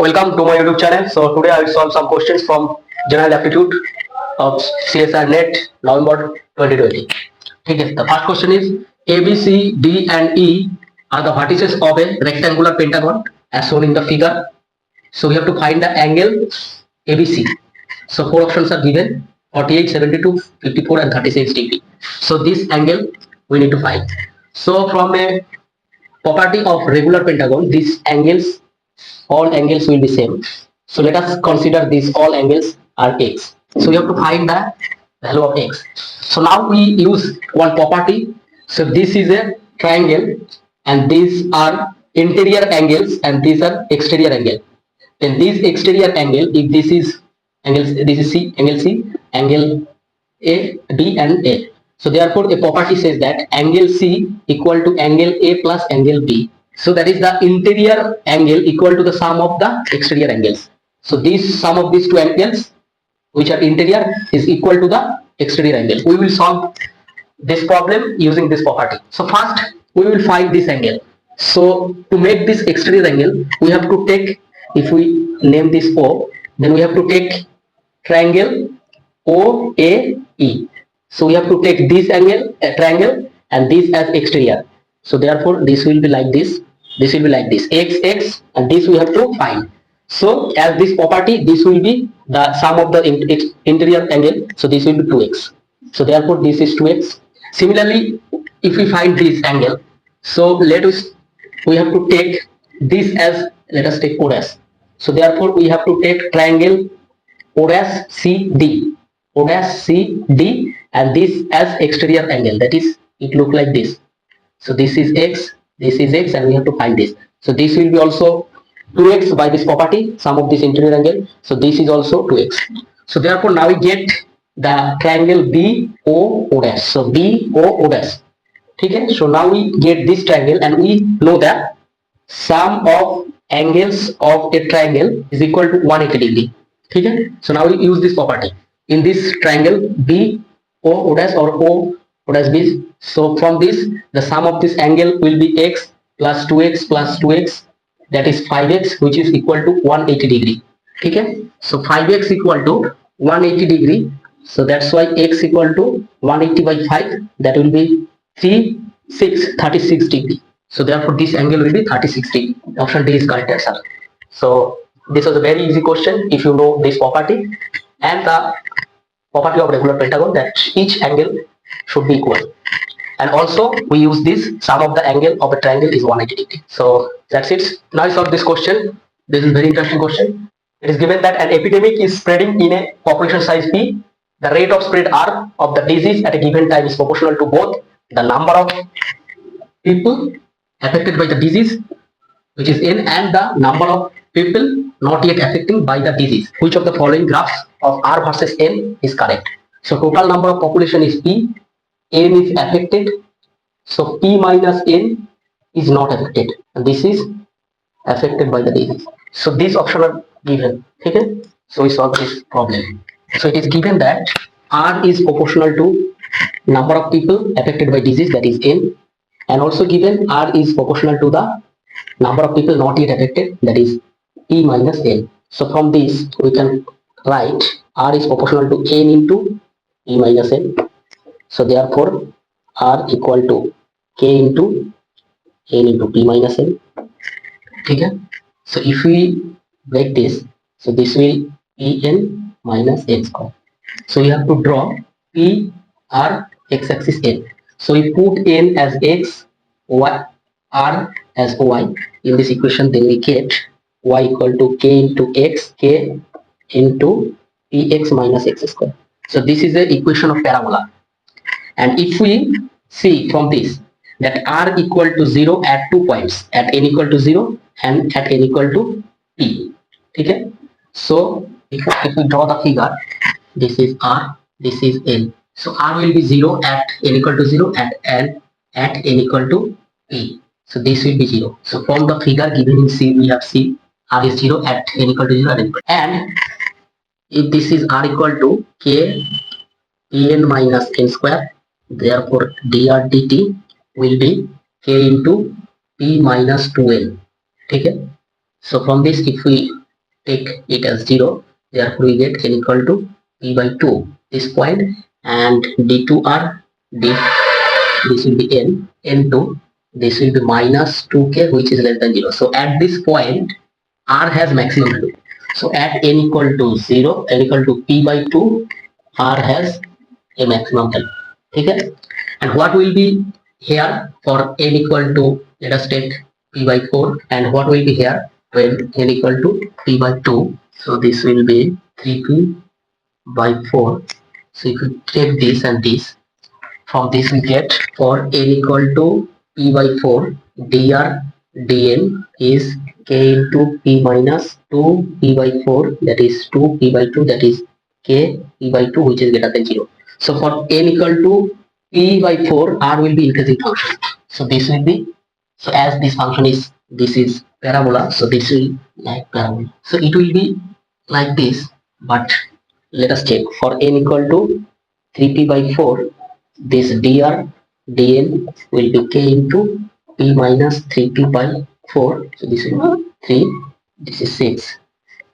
Welcome to my YouTube channel. So today I will solve some questions from General Aptitude of CSIR Net November 2020. Okay, the first question is A, B, C, D and E are the vertices of a rectangular pentagon as shown in the figure. So we have to find the angle ABC. So four options are given: 48, 72, 54 and 36 degree. So this angle we need to find. So from a property of regular pentagon, these angles, all angles will be same. So let us consider these all angles are x. So we have to find the value of x. So now we use one property. So this is a triangle and these are interior angles and these are exterior angle. Then this exterior angle, if this is angle, this is C, angle A, B and A. So therefore a property says that angle C equal to angle A plus angle B. So that is the interior angle equal to the sum of the exterior angles. So this sum of these two angles which are interior is equal to the exterior angle. We will solve this problem using this property. So first we will find this angle. So to make this exterior angle we have to take, if we name this O, then we have to take triangle OAE. So we have to take this angle, triangle, and this as exterior. So therefore this will be like this, this will be like this, x, and this we have to find. So as this property, this will be the sum of the interior angle. So this will be 2x. So therefore this is 2x. Similarly, if we find this angle, so we have to take this as, let us take O dash. So therefore we have to take triangle O dash CD, O dash CD, and this as exterior angle, that is it look like this. So this is x, and we have to find this. So this will be also 2x by this property, sum of this interior angle. So this is also 2x. So therefore now we get the triangle BOO dash. So BOO dash. Okay, so now we get this triangle and we know that sum of angles of a triangle is equal to 180 degree. Okay, so now we use this property in this triangle BOO dash or O dash B. So from this the sum of this angle will be x plus 2x plus 2x, that is 5x, which is equal to 180 degree. Okay, so 5x equal to 180 degree. So that's why x equal to 180 by 5, that will be 36 degree. So therefore this angle will be 36 degree. Option D is correct answer. So this was a very easy question if you know this property and the property of regular pentagon, that each angle should be equal. And also we use this sum of the angle of a triangle is 180 degree. So that's it. Now I solve this question. This is very interesting question. It is given that an epidemic is spreading in a population size P. The rate of spread R of the disease at a given time is proportional to both the number of people affected by the disease, which is N, and the number of people not yet affected by the disease. Which of the following graphs of R versus N is correct? So total number of population is P, N is affected, so P minus N is not affected, and this is affected by the disease. So these options are given. Okay, so we solve this problem. So it is given that R is proportional to number of people affected by disease, that is N, and also given R is proportional to the number of people not yet affected, that is P minus N. So from this we can write R is proportional to N into P minus N. So therefore R equal to K into N into P minus N. Okay, so if we break this, so this will Pn minus N square. So we have to draw P, R, x-axis N. So we put N as x, Y, R as Y in this equation, then we get Y equal to K into X, K into Px minus x square. So this is the equation of parabola. And if we see from this that R equal to 0 at 2 points, at N equal to 0 and at N equal to P. Okay, so if we draw the figure, this is R, this is N. So R will be 0 at N equal to 0 and at N equal to P. So this will be 0. So from the figure given in C, we have C, R is 0 at N equal to 0 and if this is R equal to K Pn minus N square, therefore dr dt will be K into P minus 2N. Okay, so from this if we take it as 0. Therefore we get n equal to p by 2 this point, and d2r d this will be n2, this will be minus 2k, which is less than 0. So at this point r has maximum value. So at n equal to 0, n equal to p by 2, r has a maximum value. Okay, and what will be here for n equal to, let us take p by 4, and what will be here when n equal to p by 2? So this will be 3p by 4. So if you take this and this, from this we get for n equal to p by 4, dr dn is k into p minus 2 p by 4, that is 2 p by 2, that is k p by 2, which is greater than 0. So for n equal to p by 4, r will be increasing function. So this will be, so as this function is, this is parabola, so this will like parabola. So it will be like this, but let us check. For n equal to 3p by 4, this dr dn will be k into p minus 3p by 4. So this is 3, this is 6.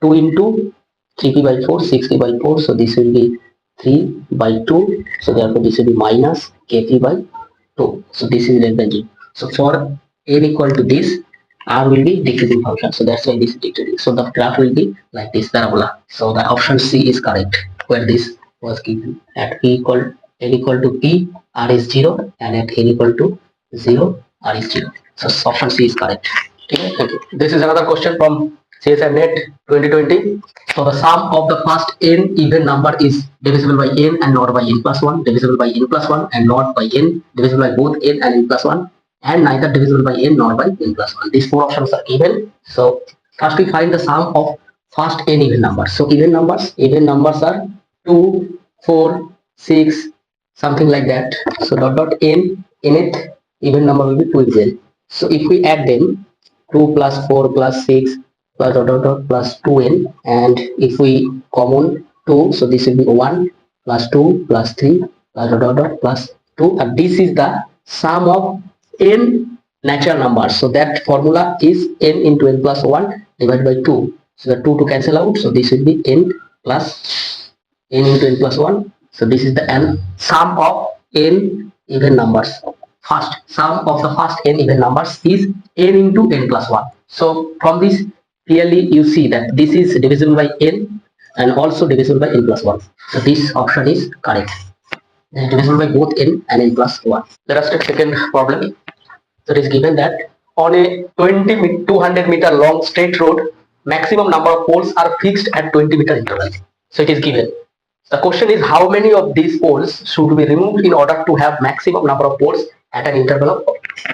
2 into 3p by 4, 6p by 4. So this will be 3 by 2. So therefore this will be minus kp by 2. So this is less than 0. So for n equal to this, r will be decreasing function. So that's why this is decreasing. So the graph will be like this, parabola. So the option C is correct, where this was given at p equal n equal to p, r is 0, and at n equal to 0, r is 0. So option C is correct. Okay, thank you. This is another question from CSIR Net 2020. So the sum of the first n even number is divisible by n and not by n plus 1, divisible by n plus 1 and not by n, divisible by both n and n plus 1, and neither divisible by n nor by n plus 1. These four options are given. So first we find the sum of first n even numbers. So even numbers are 2, 4, 6, something like that. So dot dot n, nth even number will be 2 is n. So if we add them, 2 plus 4 plus 6 plus dot dot dot plus 2n, and if we common 2, so this will be 1 plus 2 plus 3 plus dot dot dot plus 2, and this is the sum of n natural numbers. So that formula is n into n plus 1 divided by 2. So the 2 to cancel out, so this will be n plus n into n plus 1. So this is the n sum of n even numbers. First sum of the first n even numbers is n into n plus 1. So from this clearly you see that this is divisible by n and also divisible by n plus 1. So this option is correct. Divisible by both n and n plus 1. Let us take second problem. So it is given that on a 200 meter long straight road, maximum number of poles are fixed at 20 meter interval. So it is given. The question is, how many of these poles should be removed in order to have maximum number of poles at an interval of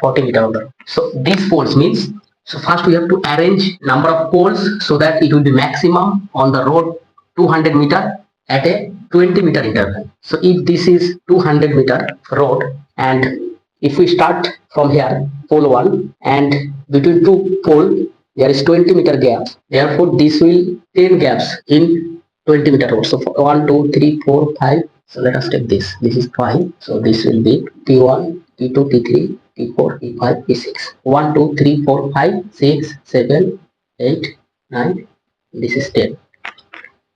40 meter. So these poles means, so first we have to arrange number of poles so that it will be maximum on the road 200 meter at a 20 meter interval. So if this is 200 meter road, and if we start from here, pole 1, and between two pole there is 20 meter gap, therefore this will 10 gaps in 20 meter road. So 1, 2, 3, 4, 5. So let us take this. This is 5. So this will be P1, P2, P3, P4, P5, P6. 1, 2, 3, 4, 5, 6, 7, 8, 9. This is 10.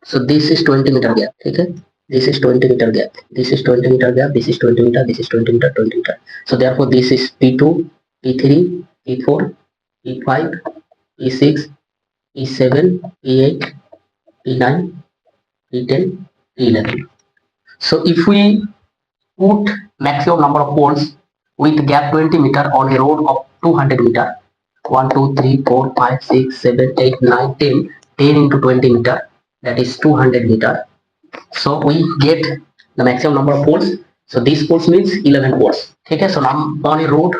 So this is 20 meter gap. Okay. This is 20 meter gap. This is 20 meter gap. This is 20 meter. This is 20 meter. 20 meter. So therefore this is P2, P3, P4, P5, P6, P7, P8, P9, P10, P11. So if we put maximum number of poles with gap 20 meter on a road of 200 meter, 1, 2, 3, 4, 5, 6, 7, 8, 9, 10, 10 into 20 meter, that is 200 meter. So we get the maximum number of poles. So these poles means 11 poles. Okay, so now on a road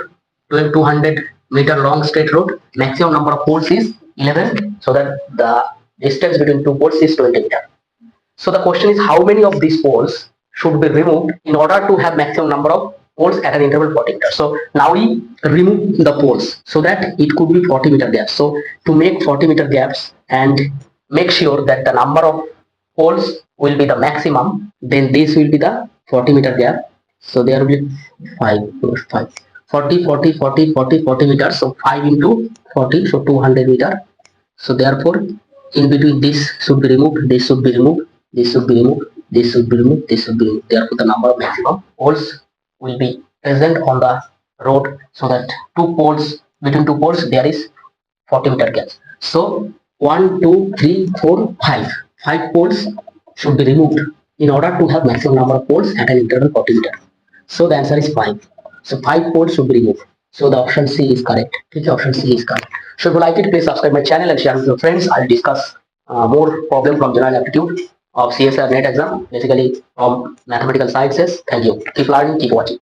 200 meter long straight road, maximum number of poles is 11, so that the distance between two poles is 20 meter. So the question is, how many of these poles should be removed in order to have maximum number of poles at an interval 40 meter. So now we remove the poles so that it could be 40 meter gaps. So to make 40 meter gaps and make sure that the number of poles will be the maximum, then this will be the 40 meter gap. So there will be 5, 40, 40, 40, 40, 40 meters. So 5 into 40, so 200 meter. So therefore In between this should be removed, this should be removed, this should be removed, this should be removed, this should be removed. Therefore, the number of maximum poles will be present on the road, so that two poles, between two poles there is 40-meter gap. So 1, 2, 3, 4, 5. 5 poles should be removed in order to have maximum number of poles at an interval 40 meter. So the answer is 5. So 5 poles should be removed. So the option C is correct. Okay, option C is correct. So if you like it, please subscribe my channel and share with your friends. I'll discuss more problem from general aptitude of CSIR net exam, basically from mathematical sciences. Thank you. Keep learning, keep watching.